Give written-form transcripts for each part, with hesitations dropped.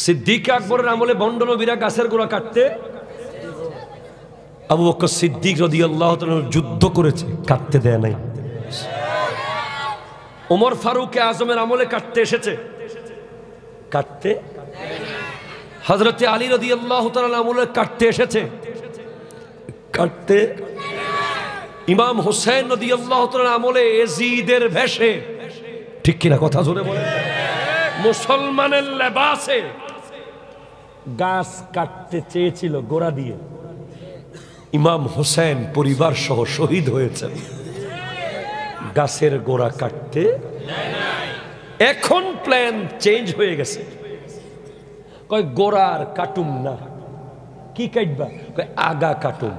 সিদ্দিক আকবরের আমলে ভণ্ড নবীরা গাছের গোড়া কাটতে, আবু বকর সিদ্দিক রাদিয়াল্লাহু তাআলা যুদ্ধ করেছে, কাটতে দেয় নাই। ওমর ফারুক আজমের আমলে কাটতে এসেছে, কাটতে। হযরতে আলী রাদিয়াল্লাহু তাআলা আমলে কাটতে এসেছে, কাটতে। ইমাম হোসেন রাদিয়াল্লাহু তাআলা আমলে এজিদের ভেষে, ঠিক কিনা কথা জোরে বলেন, মুসলমানের লেবাসে গাছ কাটতে চেয়েছিল গোড়া দিয়ে। ইমাম হোসেন পরিবার সহ শহীদ হয়েছেন গাছের গোড়া কাটতে। এখন প্ল্যান চেঞ্জ হয়ে গেছে, কয় গোড়ার কাটুম না, কি কাটবা, কয় আগা কাটুম।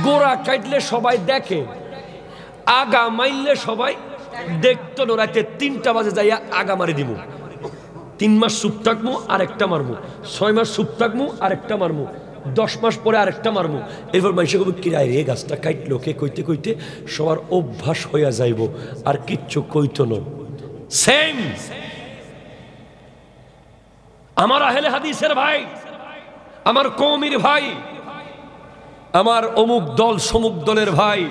গোড়া কাটলে সবাই দেখে, আগা মাইলে সবাই দেখতো না। রাতে 3টা বাজে যাইয়া আগা মারি দিব, 3 মাস চুপ থাকবো আরেকটা মারবো, 6 মাস চুপ থাকবো আরেকটা মারবো, 10 মাস পরে আরেকটা মারবো। এরপর মানুষে কবে কিরায় রে গাছটা কাটলো কে, কইতে কইতে সবার অভ্যাস হইয়া যাইব, আর কিচ্ছু কইতো না। সেম আমার আহলে হাদিসের ভাই, আমার কওমির ভাই, আমার অমুক দল সমুক দলের ভাই,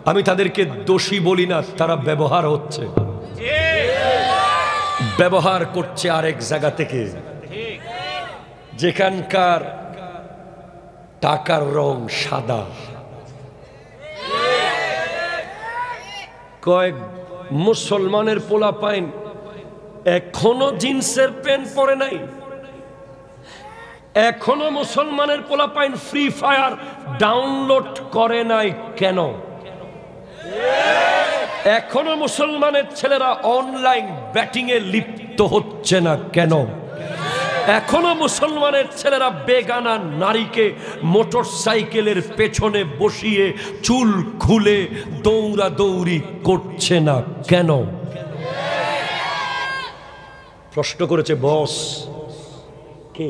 আমি তাদেরকে দোষী বলি না, তারা ব্যবহার হচ্ছে, ব্যবহার করছে আরেক জায়গা থেকে, যেখানকার টাকার রং সাদা। কয়েক মুসলমানের পোলা পাইন এখনো জিন্সের প্যান্ট পরে নাই, এখনো মুসলমানের পোলা পাইন ফ্রি ফায়ার ডাউনলোড করে নাই কেন? এখনো মুসলমানের ছেলেরা অনলাইন ব্যাটিং এ লিপ্ত হচ্ছে না কেন? এখনো মুসলমানের ছেলেরা বেগানা নারীকে মোটর সাইকেলের পেছনে বসিয়ে চুল খুলে দৌড়াদৌড়ি করছে না কেন? প্রশ্ন করেছে বস কে?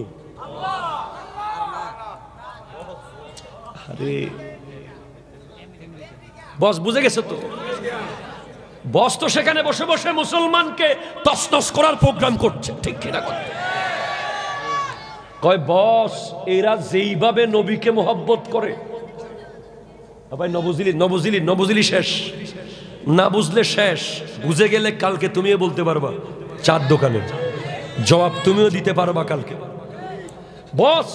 আরে বস বুঝে গেছে তো, বস তো সেখানে বসে বসে মুসলমানকে তছনছ করার প্রোগ্রাম করছে, ঠিক কিনা? কয় বস এরা যেইভাবে নবীকে মোহাব্বত করে, ভাই নবুজিলি শেষ, না বুঝলে শেষ, বুঝে গেলে কালকে তুমিও বলতে পারবা, চার দোকানে জবাব তুমিও দিতে পারবা কালকে। বস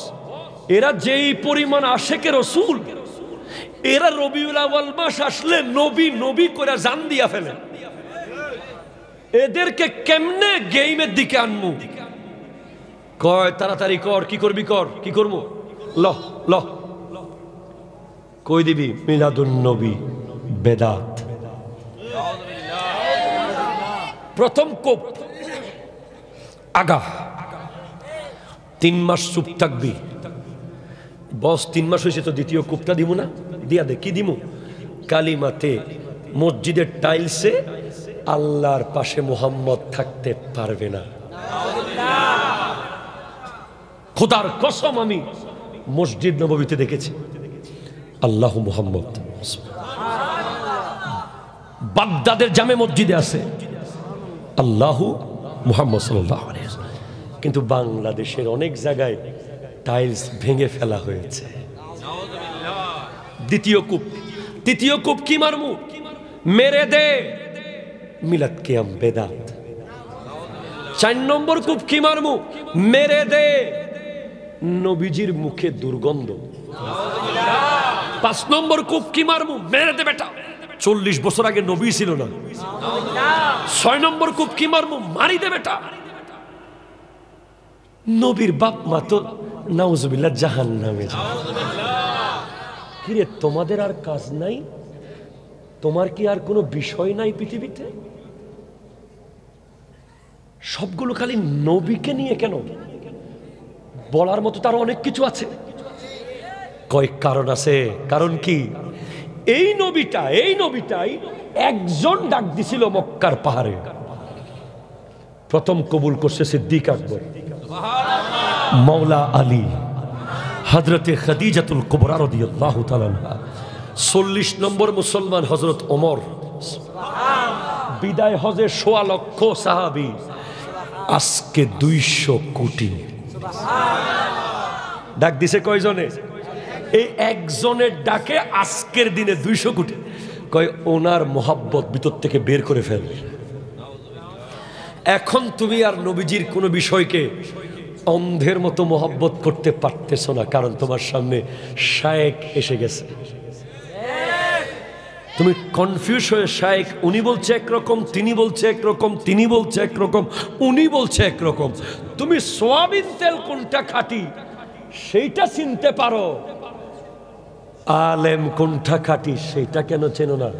এরা যেই পরিমাণ আশেকে রসুল, এরা রবিউল আউয়াল মাস আসলে নবী নবী করে জান দিয়া ফেলে, এদেরকে কেমনে গেইমের দিকে আনমু? কয় তাড়াতাড়ি কর, কি করবি কর, কি করবো, ল ল কই দিবি মিলাদুন নবী বেদাত। প্রথম কোপ আগা, 3 মাস চুপ থাকবি। বস 3 মাস হয়েছে তো দ্বিতীয় কোপটা দিব না, দিয়া দে। কি দিমু? কালিমাতে মসজিদের টাইলসে আল্লাহর পাশে মুহাম্মদ থাকতে পারবে না। খোদার কসম আমি মসজিদ নববীতে দেখেছি আল্লাহু মুহাম্মদ। বাগদাদের জামে মসজিদে আছে আল্লাহু মুহাম্মদ সাল্লাল্লাহু আলাইহি ওয়াসাল্লাম, কিন্তু বাংলাদেশের অনেক জায়গায় টাইলস ভেঙে ফেলা হয়েছে। দ্বিতীয় কূপ, তৃতীয় কূপ কি মারমু? মেরে দে মিলাদ কিয়াম বেদাত। 4 নম্বর কূপ কি মারমু? মেরে দে নবীজির মুখে দুর্গন্ধ। 5 নম্বর কূপ কি মারমু? মেরে দে বেটা 40 বছর আগে নবী ছিল না। 6 নম্বর কূপ কি মারমু? মারি দে বেটা নবীর বাপ মা তো নাউজুবিল্লাহ জাহান্নামে। কিরে তোমাদের আর কাজ নাই? তোমার কি আর কোনো বিষয় নাই পৃথিবীতে? সবগুলো খালি নবীকে নিয়ে কেন? বলার মতো তার অনেক কিছু আছে। কয়েক কারণ আছে। কারণ কি? এই নবীটাই একজন ডাক দিছিল মক্কার পাহাড়ে, প্রথম কবুল করছে সিদ্দিক আকবর, মাওলা আলী, হযরতে খাদিজাতুল কুবরা রাদিয়াল্লাহু তাআলা আনহা। 40 নম্বর মুসলমান হযরত ওমর, বিদায় হজে ১৬ লক্ষ সাহাবী, আজকে ২০০ কোটি। ডাক দিছে কয়জনে? এই একজনের ডাকে আজকের দিনে ২০০ কোটি। কয় ওনার মোহাব্বত ভিতর থেকে বের করে ফেল। এখন তুমি আর নবীজির কোনো বিষয়কে অন্ধের মতো মোহাব্বত করতে পারতেছো না, কারণ তোমার সামনে শায়েক এসে গেছে। তুমি কনফিউজ হয়ে, শায়েক উনি বলছে একরকম, তিনি বলছে একরকম, তিনি বলছে একরকম, উনি বলছে একরকম। তুমি সোয়াবিন তেল কোনটা খাঁটি সেইটা চিনতে পারো, আলেম কোনটা খাঁটি সেইটা কেন চেনো না?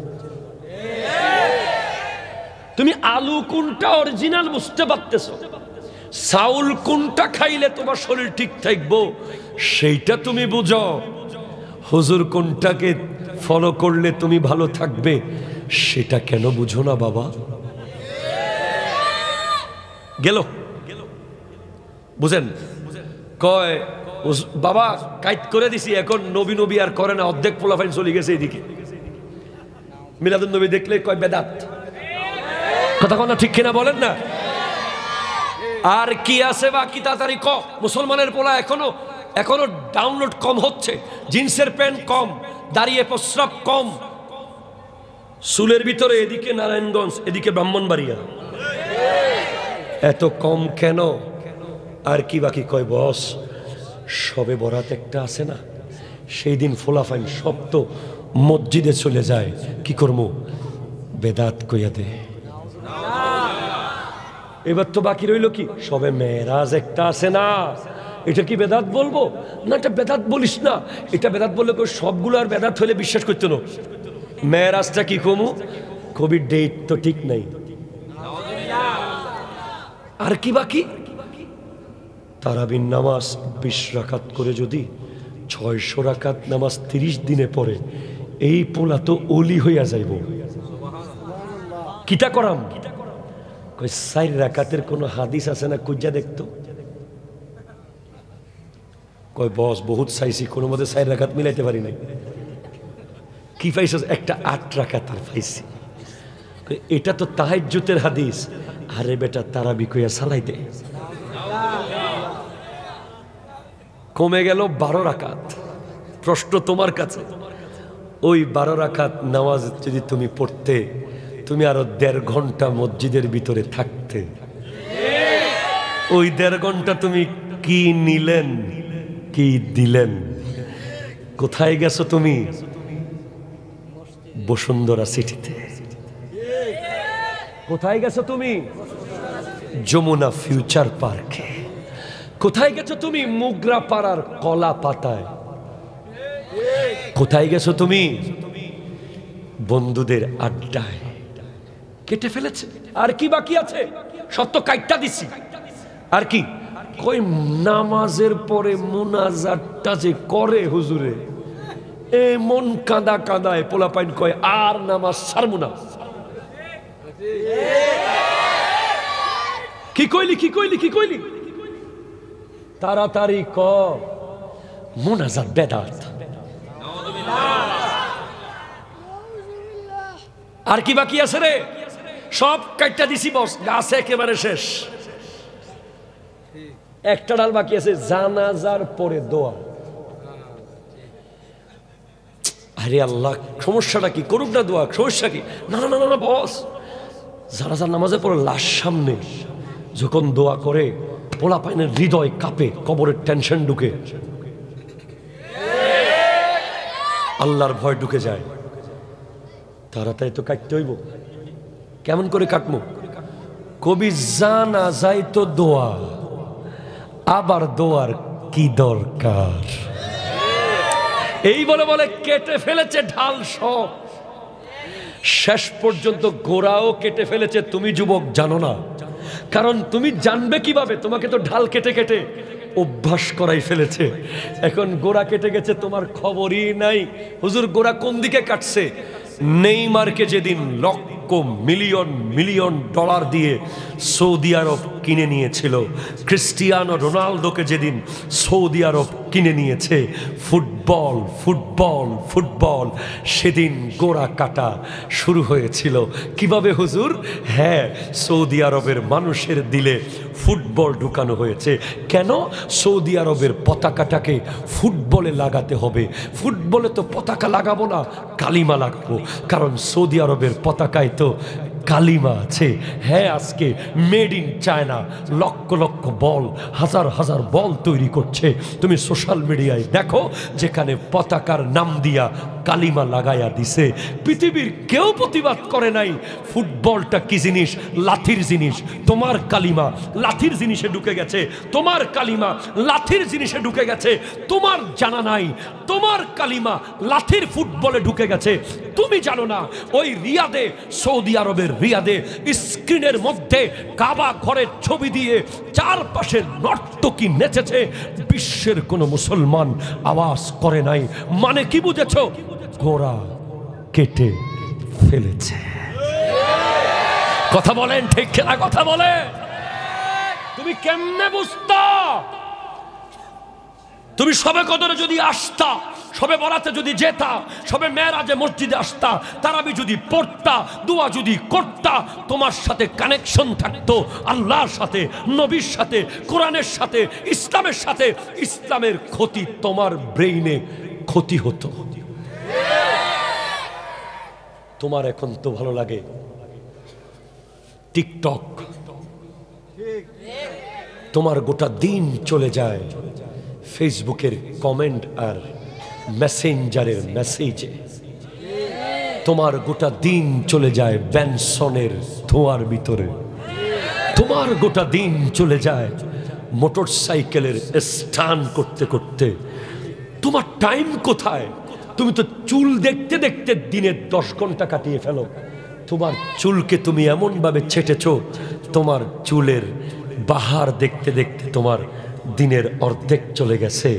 তুমি আলু কোনটা অরিজিনাল বুঝতে পারতেছো, চাউল কোনটা খাইলে তোমার শরীর ঠিক থাকবো সেইটা তুমি বুঝো, হুজুর কোনটাকে ফলো করলে তুমি ভালো থাকবে সেটা কেন বুঝো না বাবা? গেল বুঝেন? কয় বাবা কাইট করে দিছি, এখন নবী নবী আর করে না, অর্ধেক পোলাফাইন চলে গেছে এদিকে। মিলাদুন নবী দেখলে কয় বেদাত। কথা কথা ঠিক কিনা বলেন না? আর কি আছে বাকি তাড়াতাড়ি ক। মুসলমানের পোলা এখনো ডাউনলোড কম হচ্ছে, জিন্সের প্যান্ট কম, দাঁড়িয়ে প্রস্রাব কম, চুলের ভিতরে এদিকে নারায়ণগঞ্জ এদিকে ব্রাহ্মণবাড়িয়া, এত কম কেন? আর কি বাকি? কয় বস সবে বরাত একটা আছে না, সেই দিন ফোলাফাইন সব তো মসজিদে চলে যায়, কি করবো? বেদাত কইয়া দে। এবার তো বাকি রইল কি? সবে মেরাজ একটা আছে না, এটা কি বেদাত বলবো? না এটা বেদাত বলিস না, এটা বেদাত বললে সবগুলো আর বেদাত হলে বিশ্বাস করতো না। মেরাজটা কি কমু? কবির ডেট তো ঠিক নাই। আর কি বাকি? তারাবির নামাজ ২০ রাকাত করে যদি ৬০০ রাকাত নামাজ ৩০ দিনে পড়ে, এই পোলা তো ওলি হইয়া যাইব। কিটা করাম? ৪ রাকাতের কোন হাদিস আছে না, কুজ্জা দেখতো। কয় বস বহুত চাইছি, কোনো মতে ৪ রাকাত মিলাইতে পারি নাই। কি পাইছ? একটা ৮ রাকাতের পাইছি। এটা তো তাহাজ্জুদের হাদিস। আরে বেটা তারাবি কইয়া চালাই দে। কমে গেল ১২ রাকাত। প্রশ্ন তোমার কাছে, ওই ১২ রাকাত নামাজ যদি তুমি পড়তে, তুমি আরো ১.৫ ঘন্টা মসজিদের ভিতরে থাকতে, ওই ১.৫ ঘন্টা তুমি কি নিলেন কি দিলেন? কোথায় গেছো তুমি? বসুন্ধরা সিটিতে। কোথায় গেছো তুমি? যমুনা ফিউচার পার্কে। কোথায় গেছো তুমি? মুগরা পাড়ার কলা পাতায়। কোথায় গেছো তুমি? বন্ধুদের আড্ডায়। কেটে ফেলেছে। আর কি বাকি আছে? সত্য কাইটটা দিছি। আর কি? কই নামাজের পরে মুনাজাতটা যে করে হুজুরে, এ মন কাঁদা কাঁদায় পোলাপাইন কয় আর নামাজ ছাড়বো না। কি কইলি কি কইলি কি কইলি? তাড়াতাড়ি ক। মুনাজাত বেদাত। আর কি বাকি আছে রে? সব কাটটা দিছি বস, গাছে একেবারে শেষ। একটা ডাল বাকি আছে, জানাজার পরে দোয়া। আরে আল্লাহ, সমস্যাটা কি? করুক না দোয়া, সমস্যা কি? না না না না বস, জানাজার নামাজের পরে লাশ সামনে যখন দোয়া করে পোলাপাইনের হৃদয় কাঁপে, কবরের টেনশন ঢুকে, আল্লাহর ভয় ঢুকে যায়। তাড়াতাড়ি তো কাটতে হইব। কেমন করে কাটবো? কবি জানা যায় তো দোয়া, আবার দোয়ার কি দরকার? এই বলে বলে কেটে ফেলেছে ঢাল সব। শেষ পর্যন্ত গোড়াও কেটে ফেলেছে। তুমি যুবক জানো না, কারণ তুমি জানবে কিভাবে? তোমাকে তো ঢাল কেটে কেটে অভ্যাস করাই ফেলেছে। এখন গোড়া কেটে গেছে, তোমার খবরই নাই। হুজুর গোড়া কোন দিকে কাটছে? নেইমারকে যেদিন লক্ষ মিলিয়ন মিলিয়ন ডলার দিয়ে সৌদি আরব কিনে নিয়েছিল, ক্রিস্টিয়ানো রোনালদোকে যেদিন সৌদি আরব কিনে নিয়েছে। ফুটবল ফুটবল ফুটবল, সেদিন গোড়া কাটা শুরু হয়েছিল। কিভাবে হুজুর? হ্যাঁ, সৌদি আরবের মানুষের দিলে ফুটবল ঢুকানো হয়েছে। কেন? সৌদি আরবের পতাকাটাকে ফুটবলে লাগাতে হবে। ফুটবলে তো পতাকা লাগাবো না, কালিমা লাগাবো, কারণ সৌদি আরবের পতাকায় তো কালিমা আছে। হ্যাঁ, আজকে made in China lakh lakh বল, হাজার হাজার বল তৈরি করছে। তুমি সোশ্যাল মিডিয়ায় দেখো, যেখানে পতাকার নাম দিয়া কালিমা লাগাইয়া দিছে। পৃথিবীর কেউ প্রতিবাদ করে নাই। ফুটবলটা কি জিনিস? লাথির জিনিস। তোমার কালিমা লাথির জিনিসে ঢুকে গেছে, তোমার কালিমা লাথির জিনিসে ঢুকে গেছে, তোমার জানা নাই। তোমার কালিমা লাথির ফুটবলে ঢুকে গেছে, তুমি জানো না। ওই রিয়াদে, সৌদি আরবের রিয়াদে স্ক্রিনের মধ্যে কাবা ঘরের ছবি দিয়ে চারপাশে নর্তকী নেচেছে, বিশ্বের কোনো মুসলমান আওয়াজ করে নাই। মানে কি বুঝেছো? গোড়া কেটে ফেলেছে। কথা বলেন ঠিক না? কথা বলে তুমি কেমনে বুঝতা? তুমি সবে কদরে যদি আসতা, সবে বরাতে যদি যেতা, সবে মেরাজে মসজিদে আসতা, তারাবি যদি পড়তা, দোয়া যদি করতা, তোমার সাথে কানেকশন থাকতো আল্লাহর সাথে, নবীর সাথে, কোরআনের সাথে, ইসলামের সাথে। ইসলামের ক্ষতি তোমার ব্রেইনে ক্ষতি হতো। তোমার এখন তো ভালো লাগে টিকটক, তোমার গোটা দিন চলে যায় ফেসবুকের কমেন্ট আর মেসেঞ্জারের মেসেজে, তোমার গোটা দিন চলে যায় ব্যানসনের ধোঁয়ার ভিতরে, তোমার গোটা দিন চলে যায় মোটর সাইকেলের স্টান্ট করতে করতে। তোমার টাইম কোথায়? তুমি তো চুল দেখতে দেখতে দিনে 10 ঘন্টা কাটিয়ে ফেলো। তোমার চুলকে তুমি এমন ভাবে ছেটেছো, তোমার চুলের বাহার দেখতে দেখতে তোমার দিনের অর্ধেক চলে গেছে।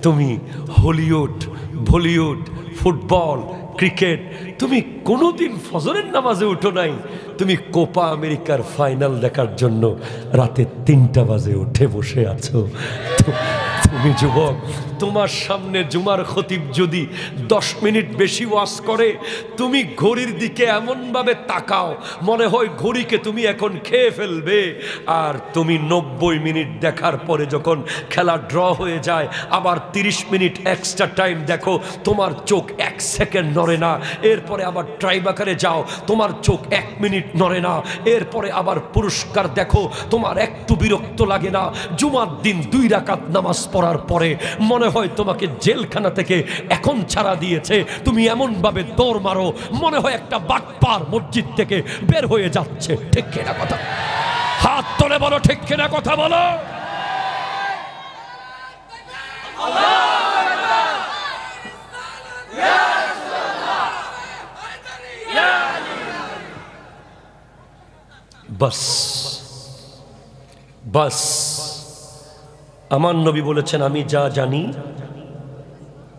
তুমি হলিউড, বলিউড, ফুটবল, ক্রিকেট, তুমি কোনোদিন ফজরের নামাজে উঠো নাই। তুমি কোপা আমেরিকার ফাইনাল দেখার জন্য রাতে 3টা বাজে উঠে বসে আছো। তুমি যুবক, তোমার সামনে জুমার খতিব যদি 10 মিনিট বেশি ওয়াজ করে, তুমি ঘড়ির দিকে এমনভাবে তাকাও মনে হয় ঘড়িকে তুমি এখন খেয়ে ফেলবে। আর তুমি 90 মিনিট দেখার পরে যখন খেলা ড্র হয়ে যায়, আবার 30 মিনিট এক্সট্রা টাইম দেখো, তোমার চোখ 1 সেকেন্ড নড়ে না। এরপরে আবার ট্রাইবাকারে যাও, তোমার চোখ 1 মিনিট নড়ে না। এরপরে আবার পুরস্কার দেখো, তোমার একটু বিরক্ত লাগে না। জুমার দিন 2 রাকাত নামাজ পড়ার পরে মনে হয় তোমাকে জেলখানা থেকে এখন ছাড়া দিয়েছে। তুমি এমন ভাবে দৌড় মারো মনে হয় একটা বাটপার মসজিদ থেকে বের হয়ে যাচ্ছে। ঠিক কিনা কথা? হাত তোলে বলো ঠিক কিনা কথা বলো। বাস বাস, আমার নবী বলেছেন, আমি যা জানি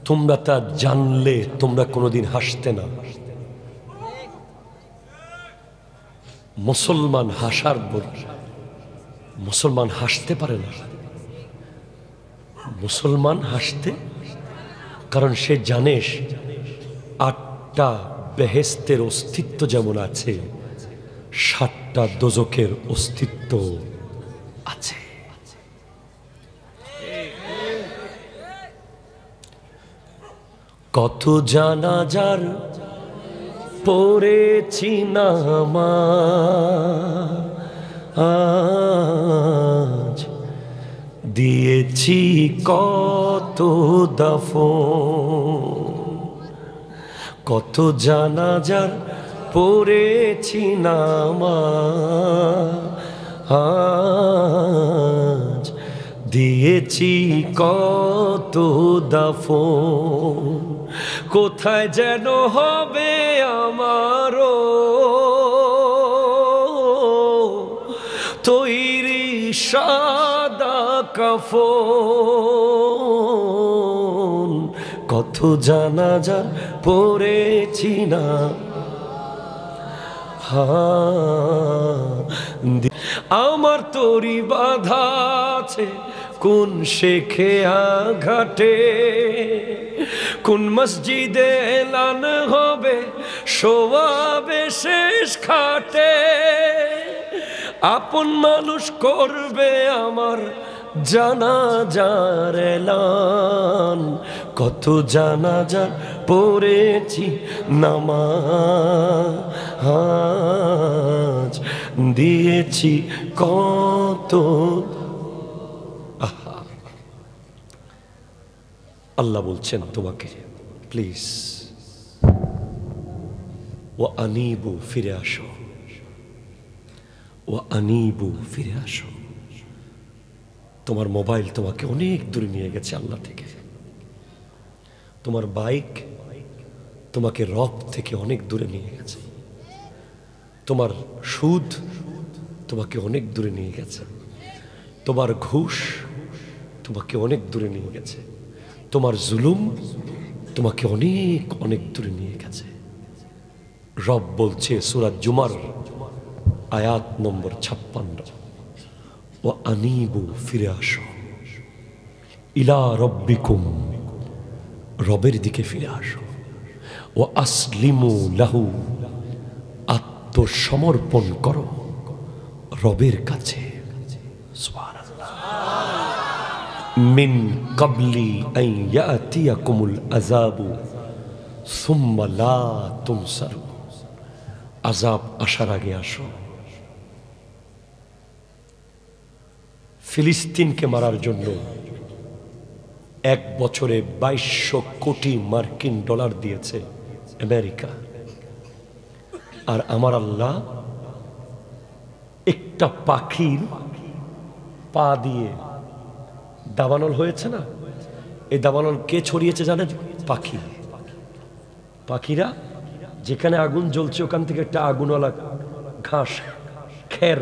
তোমরা তা জানলে তোমরা কোনোদিন হাসতে না। মুসলমান হাসার মুসলমান হাসতে পারে না। মুসলমান হাসতে, কারণ সে জানে 8টা বেহেশতের অস্তিত্ব যেমন আছে, 7টা দোজখের অস্তিত্ব আছে। কত জানাজার পড়েছি নামাজ, দিয়েছি কত দাফন। কত জানাজার পড়েছি নামাজ, দিয়েছি কত দাফন। কোথায় যেন হবে আমারও তৈরি সাদা কাফন। কত জানাজা পড়েছি না, আমার তরি বাঁধা আছে কোন শেখেয়া ঘাটে, কোন মসজিদে এলান হবে শোয়াবে শেষ খাটে, আপন মানুষ করবে আমার জানাজার এলান, কত জানাজা পড়েছি নামাজ, দিয়েছি কত। আল্লাহ বলছেন তোমাকে প্লিজ ও আনিবু, ফিরে আসো, ও আনিবু, ফিরে আসো। তোমার মোবাইল তোমাকে অনেক দূরে নিয়ে গেছে আল্লাহ থেকে, তোমার বাইক তোমাকে রব থেকে অনেক দূরে নিয়ে গেছে, তোমার সুদ তোমাকে অনেক দূরে নিয়ে গেছে, তোমার ঘুষ তোমাকে অনেক দূরে নিয়ে গেছে, তোমার জুলুম তোমাকে অনেক অনেক দূরে নিয়ে গেছে। রব বলছে সূরা জুমার আয়াত নম্বর 56, ও আনিবু, ফিরে আসো, ইলা রব্বিকুম, রবের দিকে ফিরে আসো, ও আসলিমু লাহু, আত্মসমর্পণ করো রবের কাছে। সুবহানাল্লাহ। মিন ক্বাবলি আন ইয়াতিয়াকুমুল আযাবু সুম্মা লা তুনসারু, আযাব আসার আগে আসো। ফিলিস্তিনকে মারার জন্য 1 বছরে 2200 কোটি মার্কিন ডলার দিয়েছে আমেরিকা, আর আমার আল্লাহ একটা পাখির পা দিয়ে দাবানল হয়েছে না, এই দাবানল কে ছড়িয়েছে জানেন? পাখি। পাখিরা যেখানে আগুন জ্বলছে ওখান থেকে একটা আগুনওয়ালা ঘাস, খের,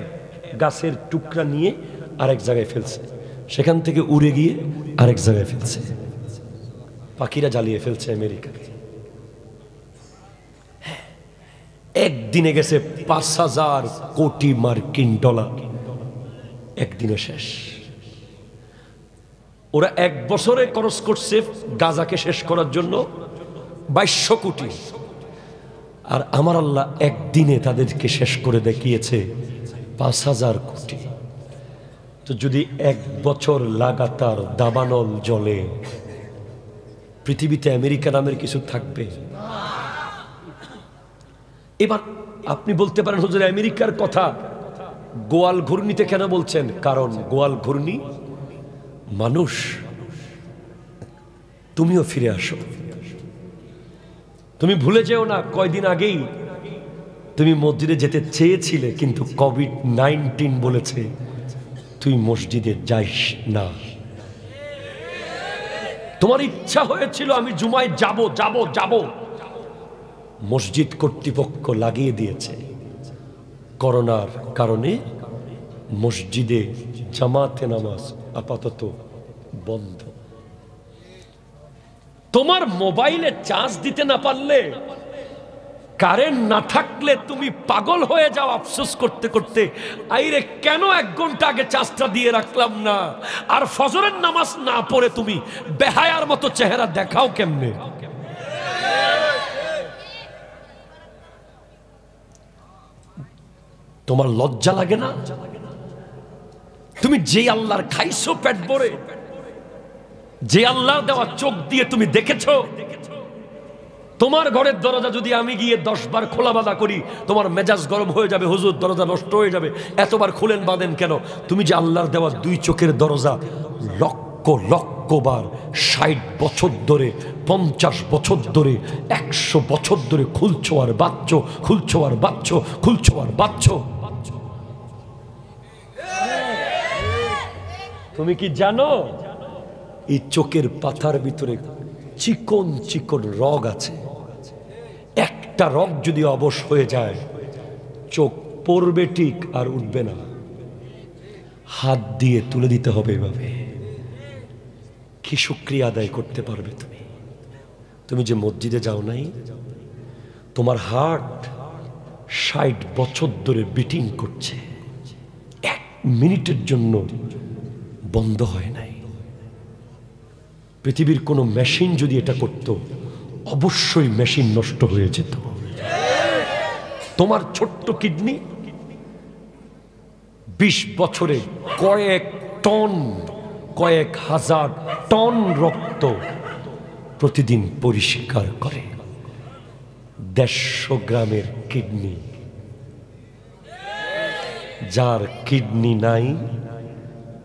গাছের টুকরা নিয়ে আরেক জায়গায় ফেলছে, সেখান থেকে উড়ে গিয়ে আরেক জায়গায় ফেলছে। পাখিরা জ্বালিয়ে ফেলছে আমেরিকাকে। একদিনে গেছে 5000 কোটি মার্কিন ডলার, একদিনে শেষ। ওরা 1 বছরে খরচ করছে গাজাকে শেষ করার জন্য 2200 কোটি, আর আমার আল্লাহ একদিনে তাদেরকে শেষ করে দেখিয়েছে 5000 কোটি। তো যদি 1 বছর লাগাতার দাবানল জ্বলে, পৃথিবীতে আমেরিকা নামের কিছু থাকবে? এবার আপনি বলতে পারেন হুজুর আমেরিকার কথা গোয়াল ঘূর্ণিতে কেন বলছেন? কারণ গোয়াল ঘূর্ণি মানুষ। তুমিও ফিরে আসো, তুমি ভুলে যেও না কয়দিন আগেই তুমি মসজিদে যেতে চেয়েছিলে, কিন্তু কোভিড-19 বলেছে তুই মসজিদে যাইস না। তোমার ইচ্ছা হয়েছিল আমি জুমায় যাব যাব যাব, মসজিদ কর্তৃপক্ষ লাগিয়ে দিয়েছে। করোনার কারণে মসজিদে জামাতে নামাজ আপাতত বন্ধ। তোমার মোবাইলে চার্জ দিতে না পারলে, কারেন্ট না থাকলে তুমি পাগল হয়ে যাও আফসোস করতে করতে, আইরে কেন 1 ঘন্টা আগে চার্জটা দিয়ে রাখলাম না। আর ফজরের নামাজ না পড়ে তুমি বেহায়ার মতো চেহারা দেখাও কেমনে? তোমার লজ্জা লাগে না? তুমি যে আল্লাহর খাইছো পেট ভরে, যে আল্লাহর দেওয়া চোখ দিয়ে তুমি দেখেছো, তোমার ঘরের দরজা যদি আমি গিয়ে 10 বার খোলা বাঁধা করি তোমার মেজাজ গরম হয়ে যাবে, হুজুর দরজা নষ্ট হয়ে যাবে, এতবার খুলেন বাঁধেন কেন? তুমি যে আল্লাহর দেওয়া 2 চোখের দরজা লক্ষ লক্ষ বার 60 বছর ধরে, 50 বছর ধরে, 100 বছর ধরে খুলছো আর বাচ্চো, খুলছো আর বাচ্চো, খুলছো আর বাচ্চো। তুমি কি জানো এই চোখের পাতার ভিতরে চিকন চিকন রগ আছে? একটা রগ যদি অবশ হয়ে যায় চোখ পড়বে ঠিক আর উঠবে না, হাত দিয়ে তুলে দিতে হবে। এভাবে কি শুকরিয়া আদায় করতে পারবে তুমি? তুমি যে মসজিদে যাও নাই, তোমার হার্ট 60 বছর ধরে বিটিং করছে, 1 মিনিটের জন্য বন্ধ হয় নাই। পৃথিবীর কোনো মেশিন যদি এটা করত, অবশ্যই মেশিন নষ্ট হয়ে যেত। তোমার ছোট্ট কিডনি 20 বছরে কয়েক হাজার টন রক্ত প্রতিদিন পরিষ্কার করে। 150 গ্রামের কিডনি। যার কিডনি নাই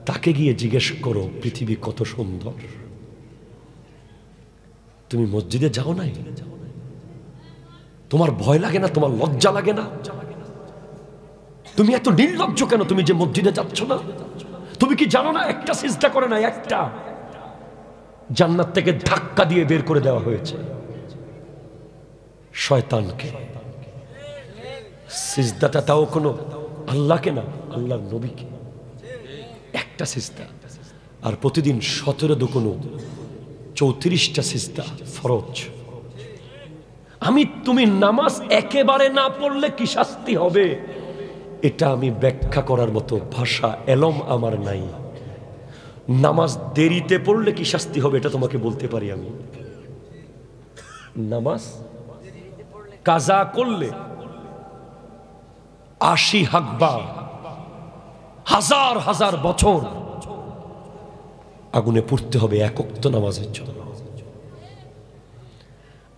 তাকে গিয়ে জিজ্ঞেস করো পৃথিবী কত সুন্দর। তুমি মসজিদে যাও নাই? তোমার ভয় লাগে না? তোমার লজ্জা লাগে না? তুমি এত নির্লজ্জ কেন? তুমি যে মসজিদে যাচ্ছ না, তুমি কি জানো না একটা সিজদা করে না, একটা জান্নাত থেকে ধাক্কা দিয়ে বের করে দেওয়া হয়েছে শয়তানকে। সিজদাটা তাও কোনো আল্লাহকে না, আল্লাহর নবীকে। একটা সিজদা। আর প্রতিদিন 17 দুগুণ 34টা সিজদা ফরজ। তুমি নামাজ একেবারে না পড়লে কি শাস্তি হবে, এটা আমি ব্যাখ্যা করার মতো ভাষা এলম আমার নাই। নামাজ দেরিতে পড়লে কি শাস্তি হবে এটা তোমাকে বলতে পারি আমি। নামাজ কাজা করলে 80 হাকবা, হাজার হাজার বছর আগুনে পুড়তে হবে এক ওয়াক্ত নামাজের জন্য।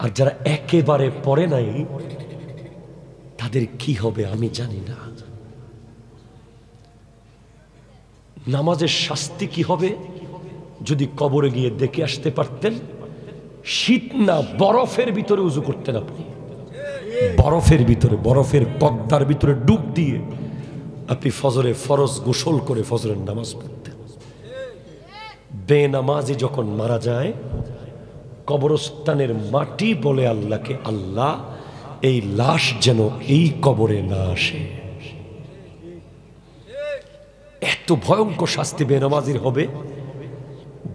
আর যারা একেবারে পড়ে নাই তাদের কি হবে আমি জানি না। নামাজের শাস্তি কি হবে যদি কবরে গিয়ে দেখে আসতে পারতেন। শীত না, বরফের ভিতরে উজু করতেন আপনি। বরফের ভিতরে, বরফের পদ্মার ভিতরে ডুব দিয়ে আপনি ফজরে ফরজ গোসল করে ফজরের নামাজ পড়তেন। বেনামাজি যখন মারা যায়, কবরস্থানের মাটি বলে আল্লাহকে, আল্লাহ এই লাশ যেন এই কবরে না আসে। এত ভয়ঙ্কর শাস্তি বেনামাজির হবে,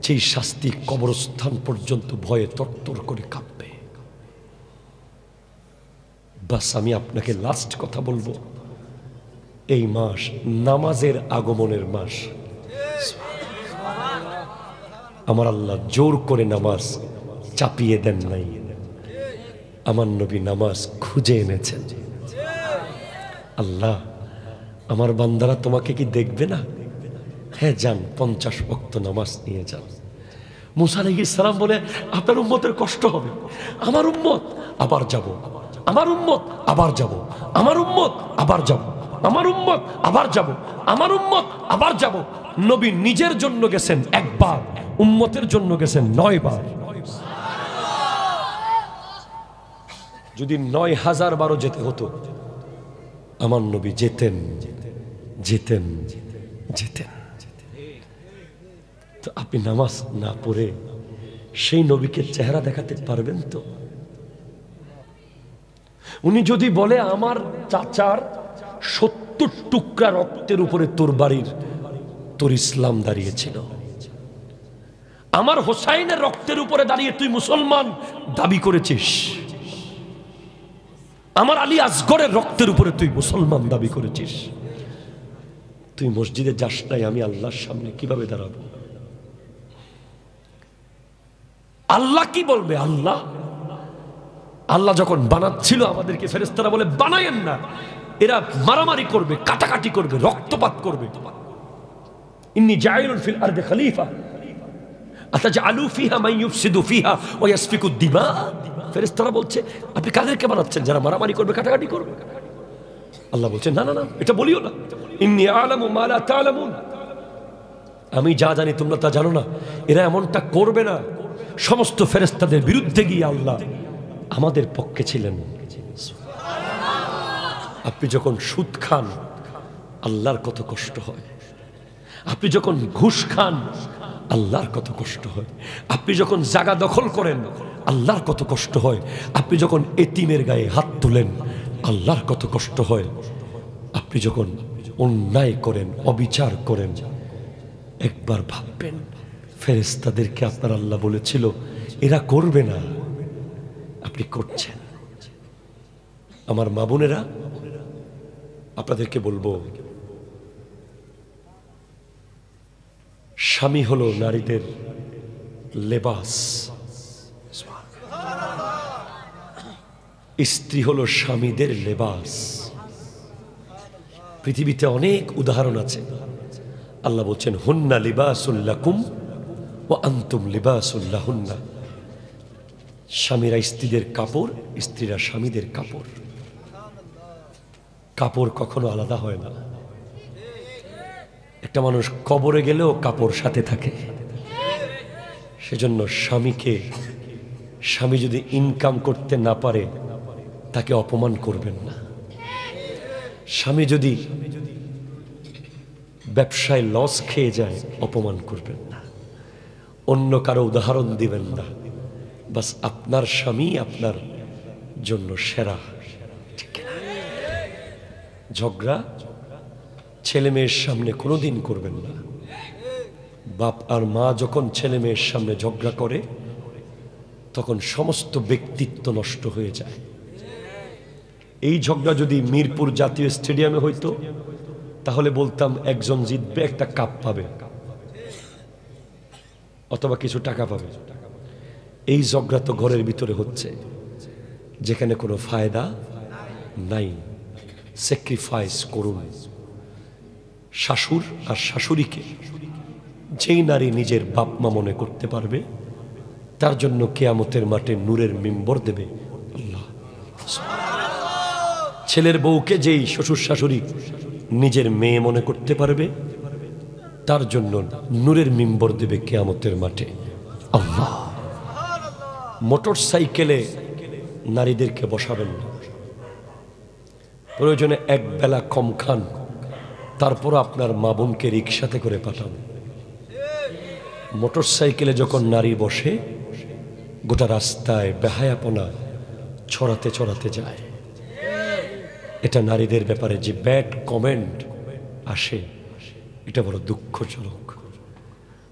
যেই শাস্তি কবরস্থান পর্যন্ত ভয়ে তরতর করে কাঁপবে। বাস আমি আপনাকে লাস্ট কথা বলবো, এই মাস নামাজের আগমনের মাস। আমার আল্লাহ জোর করে নামাজ চাপিয়ে দেন নাই, আমার নবী নামাজ খুঁজে এনেছেন। আল্লাহ আমার বান্দারা তোমাকে কি দেখবে না? হ্যাঁ যান, 50 ওয়াক্ত নামাজ নিয়ে যান। মুসা আলাইহিস সালাম বলে আপনার উম্মতের কষ্ট হবে। আমার উম্মত আবার যাব, আমার উম্মত আবার যাব, আমার উম্মত আবার যাব, আমার উম্মত আবার যাব, আমার উম্মত আবার যাব। নবী নিজের জন্য গেছেন একবার, উম্মতের জন্য গেছেন 9 বার। যদি 9000 বারও যেতে হতো, আমার নবী যেতেন যেতেন যেতেন। তো আপনি নামাজ না পড়ে সেই নবীকে চেহারা দেখাতে পারবেন তো? উনি যদি বলে আমার চাচার 70 টুকরা রক্তের উপরে তোর ইসলাম দাঁড়িয়েছিল, আমার হোসাইনের রক্তের উপরে দাঁড়িয়ে তুই মুসলমান দাবি করেছিস, আমার আলী আসগরের রক্তের উপরে তুই মুসলমান দাবি করেছিস, তুই মসজিদে যাস নাই, আমি আল্লাহর সামনে কিভাবে দাঁড়াবো? আল্লাহ কি বলবে? আল্লাহ যখন বানাচ্ছিল আমাদেরকে, ফেরেশতারা বলে বানায়েন না, এরা মারামারি করবে, কাটাকাটি করবে, রক্তপাত করবে। ইন্নী জাইলুন ফিল আরদি খলিফা আতাজআলু ফিহা মান ইউফসিদু ফিহা ওয়া ইয়াসফিকু দিমা। ফেরেশতারা বলছে আপনি কাদেরকে বানাচ্ছেন? যারা মারামারি করবে, কাটাকাটি করবে। আল্লাহ বলছে না না না, এটা বলিও না। ইন্নী আ'লামু মা লা তা'লামুন, আমি যা জানি তোমরা তা জানো না। এরা এমনটা করবে না। সমস্ত ফেরেশতাদের বিরুদ্ধে গিয়ে আল্লাহ আমাদের পক্ষে ছিলেন। আপনি যখন সুদ খান, আল্লাহর কত কষ্ট হয়। আপনি যখন ঘুষ খান, আল্লাহর কত কষ্ট হয়। আপনি যখন জায়গা দখল করেন, আল্লাহর কত কষ্ট হয়। আপনি যখন এতিমের গায়ে হাত তুলেন, আল্লাহর কত কষ্ট হয়। আপনি যখন অন্যায় করেন, অবিচার করেন, একবার ভাববেন ফেরেশতাদেরকে আপনার আল্লাহ বলেছিল এরা করবে না, আপনি করছেন। আমার মা বোনেরা, আপনাদেরকে বলবো, স্বামী হলো নারীদের লেবাস। স্ত্রী হলো স্বামীদের লেবাস। পৃথিবীতে অনেক উদাহরণ আছে। আল্লাহ বলছেন হুন্না লিবাসুল লাকুম ওয়া আনতুম লিবাসুল লাহুন্না। স্বামীরা স্ত্রীদের কাপড়, স্ত্রীরা স্বামীদের কাপড়। কাপড় কখনো আলাদা হয় না। একটা মানুষ কবরে গেলেও কাপড় সাথে থাকে। সেজন্য স্বামী যদি ইনকাম করতে না পারে তাকে অপমান করবেন না। স্বামী যদি ব্যবসায় লস খেয়ে যায় অপমান করবেন না। অন্য কারো উদাহরণ দিবেন না। বাস আপনার স্বামী আপনার জন্য সেরা। ঝগড়া ছেলে মেয়ের সামনে কোনোদিন করবেন না। বাপ আর মা যখন ছেলে মেয়ের সামনে ঝগড়া করে তখন সমস্ত ব্যক্তিত্ব নষ্ট হয়ে যায়। এই ঝগড়া যদি মিরপুর জাতীয় স্টেডিয়ামে হইতো তাহলে বলতাম একজন জিতবে, একটা কাপ পাবে অথবা কিছু টাকা পাবে। এই ঝগড়া তো ঘরের ভিতরে হচ্ছে, যেখানে কোনো ফায়দা নাই। স্যাক্রিফাইস করুন। শাশুড় আর শাশুড়িকে যেই নারী নিজের বাপ মা মনে করতে পারবে তার জন্য কিয়ামতের মাঠে নূরের মিম্বর দেবে আল্লাহ। ছেলের বউকে যেই শ্বশুর শাশুড়ি নিজের মেয়ে মনে করতে পারবে তার জন্য নূরের মিম্বর দেবে কিয়ামতের মাঠে আল্লাহ। মোটর সাইকেলে নারীদেরকে বসাবেন না। প্রয়োজনে এক বেলা কম খান, তারপর আপনার মা বোনকে রিকশাতে করে পাঠান। মোটর সাইকেলে যখন নারী বসে গোটা রাস্তায় বেহায়াপনা ছড়াতে ছড়াতে যায়। এটা নারীদের ব্যাপারে যে ব্যাড কমেন্ট আসে এটা বড় দুঃখজনক।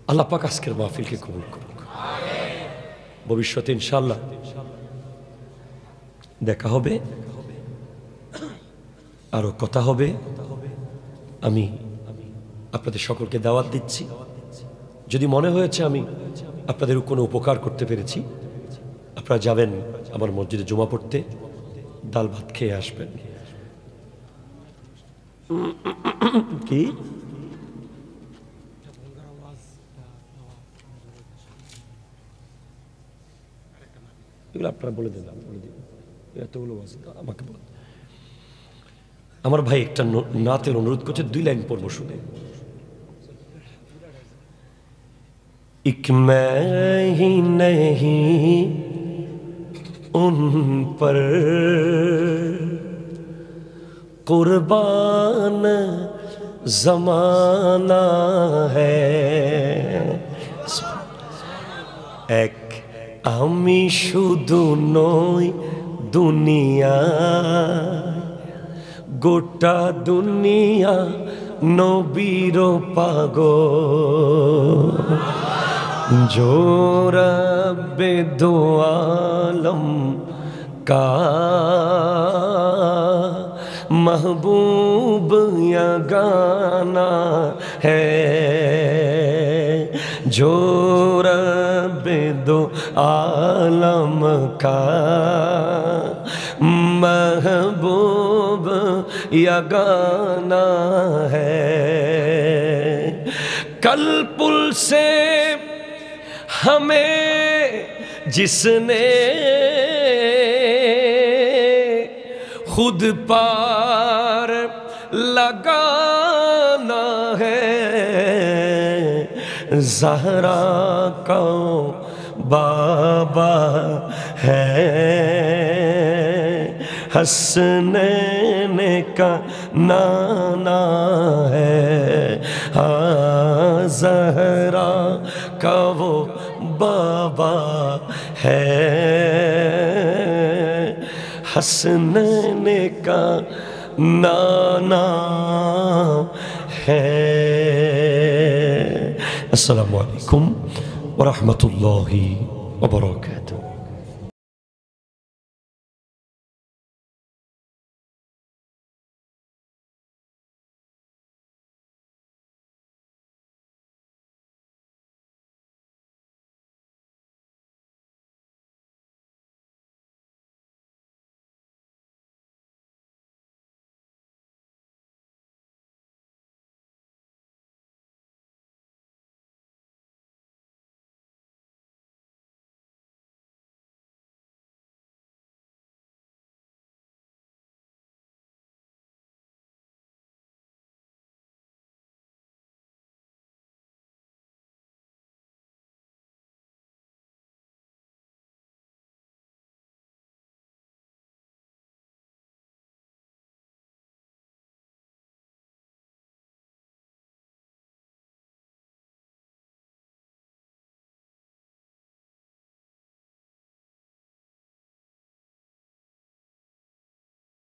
আল্লাহ পাক আজকের মাহফিলকে কবুল করুক। ভবিষ্যতে ইনশাআল্লাহ দেখা হবে, আরো কথা হবে। আমি আপনাদের সকলকে দাওয়াত দিচ্ছি। যদি মনে হয়েছে আমি আপনাদের কোনো উপকার করতে পেরেছি, আপনারা যাবেন আমার মসজিদে জুমা পড়তে, ডাল ভাত খেয়ে আসবেন। কি এগুলো আপনারা বলে দেন, এতগুলো আমাকে বলেন। আমার ভাই একটা নাতের অনুরোধ করছে, 2 লাইন পড়বো শুনে। एक मैं ही नहीं उन पर कुर्बान जमाना है एक आमी शुधु नई दुनिया गोटा दुनिया नबीरो पागल जो रब्बे दो आलम का महबूब या गाना है जो रब्बे दो आलम का महबूब या गाना है कल पुल से हमें जिसने खुद पार लगाना है ज़हरा का बाबा है हसनैन का नाना है हाँ ज़हरा का वो बाबा है हसनैन का नाना है। अस्सलामु अलैकुम व रहमतुल्लाहि व बरकातुहू।